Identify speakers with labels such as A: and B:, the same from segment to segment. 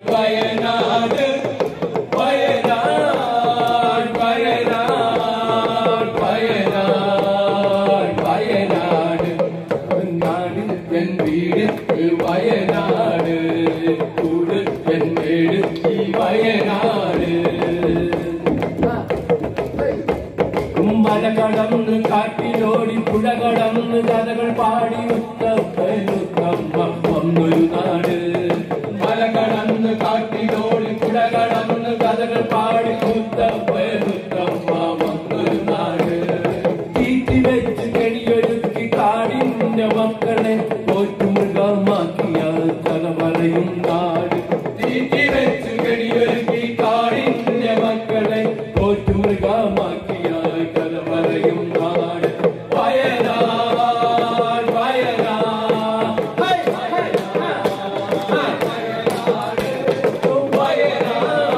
A: വയനാട് വയനാട് വയനാട് വയനാട് വയനാട് നാട് എൻ വീട് വയനാട് കൂട് എൻ വീട് ഈ വയനാട് മല കടന്ന് കാട്ടിലോടി പുഴ കടന്ന് കഥകൾ പാടി ഉത്തമ്മ വന്നൊരു നാട് മല കടന്ന് കാട്ടിലോടി പുഴ കടന്ന് കഥകൾ പാടി ഉത്തമ്മ വന്നൊരു നാട് തീറ്റി വെച്ച് കെണിയൊരുക്കി കാടിന്റെ മക്കളെ പോറ്റുമൃഗമാക്കിയ കഥ പറയും നാട് തീറ്റി വെച്ച് കെണിയൊരുക്കി കാടിന്റെ മക്കളെ പോറ്റുമൃഗമാക്കിയ കഥ പറയും നാട് വയനാട് വയനാട് വയനാട് വയനാട്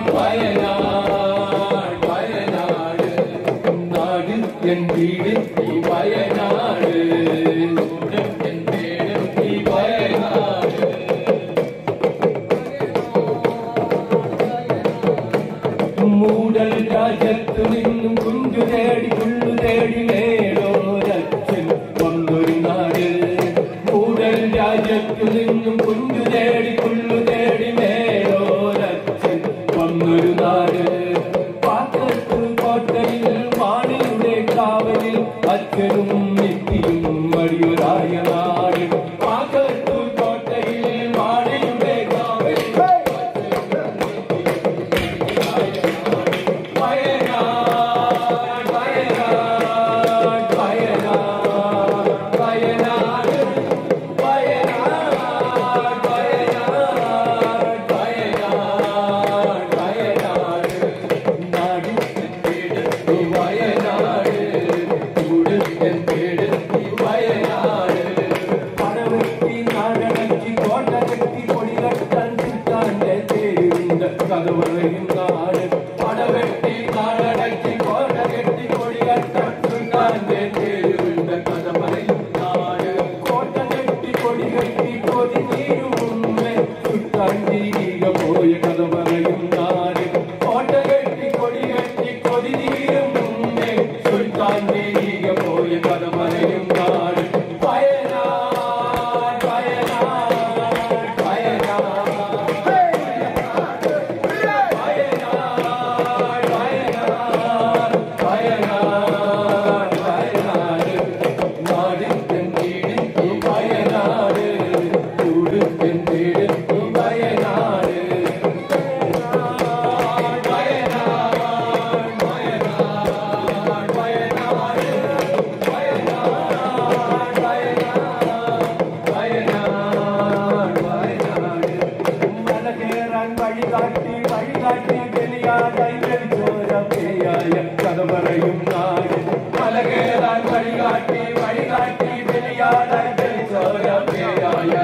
A: വയനാട് വയനാട് നാട് എൻ വീട് ഈ വയനാട് എൻ വീട് ഈ വയനാട് മൂടൽ രാജ്യത്തു നിന്നും കുഞ്ചു തേടി പുള്ളു തേടി നേടോരച്ഛൻ വന്നൊരു നാട് മൂടൽ രാജ്യത്തു നിന്നും കുഞ്ചു തേടി പുള്ളു തേടി നേടോരച്ഛൻ വന്നൊരു നാട് പാത്രത്തിൽ കോട്ടയിൽ മാണിയുടെ കാവലിൽ അച്ഛനും നിത്യയും വഴിയൊരായ നാട് പാത്രത്തിൽ കോട്ടയിൽ മാണിയുടെ കാവലിൽ കഥ പറയും നാട് പടവെട്ടി നാടടക്കി കോട്ട കെട്ടി കൊടി കെട്ടാന്റെ തേരുണ്ട് കഥ പറയും നാട് കോട്ട കെട്ടി കൊടി കെട്ടി കൊതി നീരും മുന്നേ ചുട്ടാണ്ടിരിക പോയ കഥ പറയും നാട് കോട്ട കെട്ടി കൊടി കെട്ടി കൊതി നീരും മുന്നേ ചുട്ടാണ്ടിരിക പോയ കഥ പറയും നാട് വയനാട് വയനാട് കഥ പറയും നാട് മല കേറാൻ വഴികാട്ടി വഴികാട്ടി ബലിയാടായി ചോര പേരായ